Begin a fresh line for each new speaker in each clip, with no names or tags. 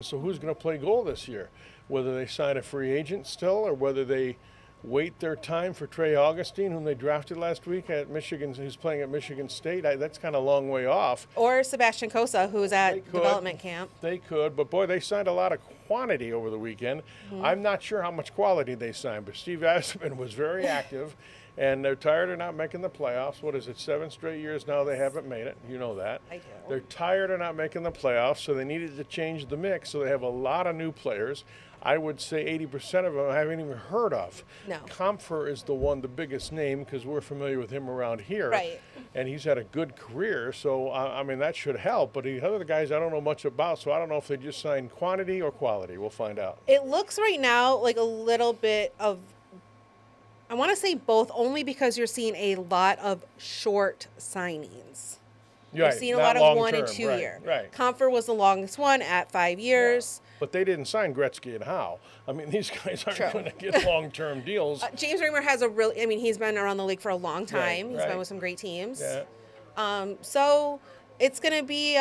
So who's going to play goal this year? Whether they sign a free agent still, or whether they wait their time for Trey Augustine, whom they drafted last week at Michigan, who's playing at Michigan State. That's kind of a long way off.
Or Sebastian Cosa, who's at development camp.
They could, but boy, they signed a lot of quantity over the weekend. I'm not sure how much quality they signed, but Steve Yzerplan was very active, and they're tired of not making the playoffs. What is it, 7 straight years now they haven't made it? You know that.
I do.
They're tired of not making the playoffs, so they needed to change the mix, so they have a lot of new players. I would say 80% of them I haven't even heard of.
No.
Comfer is the biggest name, because we're familiar with him around here.
Right.
And he's had a good career, so I mean, that should help. But the other guys I don't know much about, so I don't know if they just signed quantity or quality. We'll find out.
It looks right now like a little bit of, I want to say both, only because you're seeing a lot of short signings. You're seeing a lot of 1 and 2 year.
Right.
Comfer was the longest one at 5 years.
Yeah. But they didn't sign Gretzky and Howe. I mean, these guys aren't going to get long-term deals.
James Reimer has he's been around the league for a long time. He's been with some great teams.
Yeah.
So it's gonna be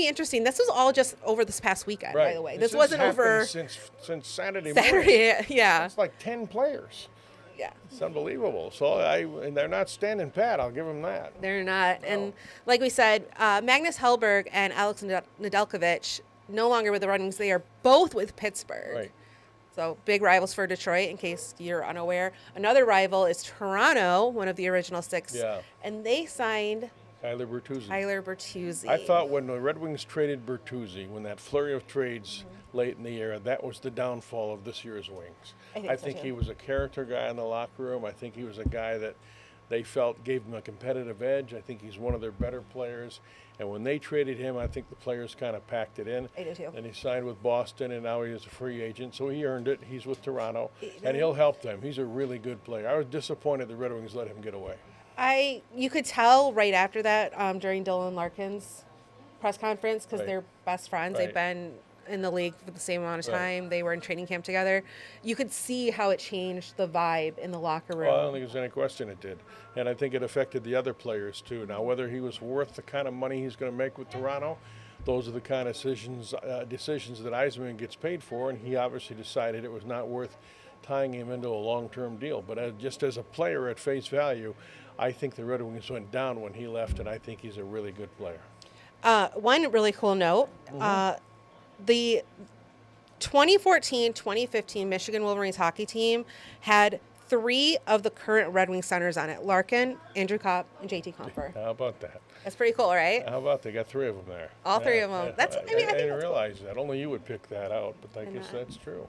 interesting. This was all just over this past weekend, by the way. This wasn't over
since Saturday
morning. Yeah.
It's like 10 players.
Yeah.
It's unbelievable. So and they're not standing pat. I'll give them that.
They're not. No. And like we said, Magnus Hellberg and Alex Nedeljkovic no longer with the Red Wings. They are both with Pittsburgh.
Right.
So big rivals for Detroit, in case you're unaware. Another rival is Toronto, one of the original 6.
Yeah.
And they signed
Tyler Bertuzzi.
I
thought when the Red Wings traded Bertuzzi, when that flurry of trades late in the year, that was the downfall of this year's Wings. I think he was a character guy in the locker room. I think he was a guy that they felt gave them a competitive edge. I think he's one of their better players. And when they traded him, I think the players kind of packed it in.
I do too.
And he signed with Boston, and now he is a free agent. So he earned it. He's with Toronto, and he'll help them. He's a really good player. I was disappointed the Red Wings let him get away.
You could tell right after that during Dylan Larkin's press conference, because they're best friends. They've been in the league for the same amount of time. They were in training camp together. You could see how it changed the vibe in the locker room.
Well, I don't think there's any question it did. And I think it affected the other players too. Now, whether he was worth the kind of money he's going to make with Toronto, those are the kind of decisions that Yzerman gets paid for, and he obviously decided it was not worth tying him into a long-term deal. But just as a player at face value, I think the Red Wings went down when he left, and I think he's a really good player.
One really cool note, the 2014-2015 Michigan Wolverines hockey team had 3 of the current Red Wing centers on it: Larkin, Andrew Kopp, and JT Compher.
How about that?
That's pretty cool, right?
How about they got 3 of them there?
All 3 of them.
I didn't realize that. Only you would pick that out, but I guess that's true.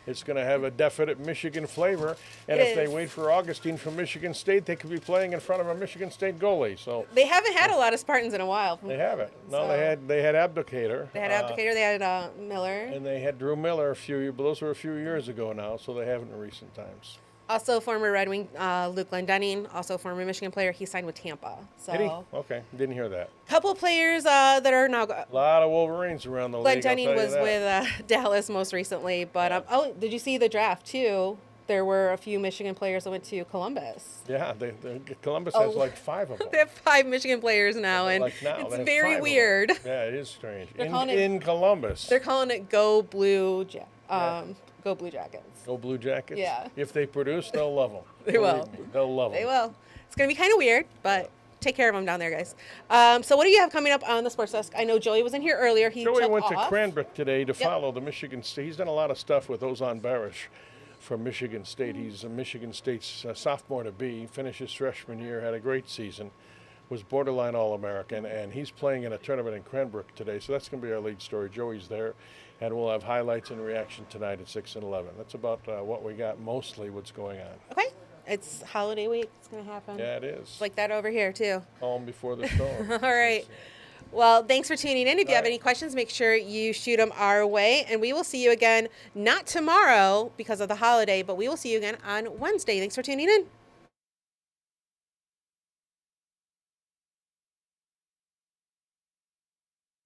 It's going to have a definite Michigan flavor, and if they wait for Augustine from Michigan State, they could be playing in front of a Michigan State goalie. So
they haven't had a lot of Spartans in a while.
They haven't. No, they had Abdicator.
They had Abdicator. They had Miller.
And they had Drew Miller but those were a few years ago now, so they haven't in recent times.
Also, former Red Wing Luke Glendening, also former Michigan player. He signed with Tampa. So
did he? Okay, didn't hear that.
Couple players that are now.
A lot of Wolverines around the league.
Glendening was with Dallas most recently, but did you see the draft too? There were a few Michigan players that went to Columbus.
Yeah, Columbus has like 5 of them.
They have 5 Michigan players now, and it's very weird.
Yeah, it is strange. In Columbus.
They're calling it Go Blue Go Blue Jackets.
Go Blue Jackets?
Yeah.
If they produce, they'll love them.
They will.
They'll love them.
They will. It's going to be kind of weird, but take care of them down there, guys. So what do you have coming up on the Sports Desk? I know Joey was in here earlier.
Joey went to Cranbrook today to follow the Michigan State. He's done a lot of stuff with Ozan Barish from Michigan State. He's a Michigan State's sophomore to be, finished his freshman year, had a great season, was borderline All-American, and he's playing in a tournament in Cranbrook today. So that's going to be our lead story. Joey's there, and we'll have highlights and reaction tonight at 6 and 11. That's about what we got, mostly what's going on.
Okay. It's holiday week. It's going to happen.
Yeah, it is.
It's like that over here, too.
Calm before the storm.
All right. Well, thanks for tuning in. If you have any questions, make sure you shoot them our way. And we will see you again, not tomorrow because of the holiday, but we will see you again on Wednesday. Thanks for tuning in.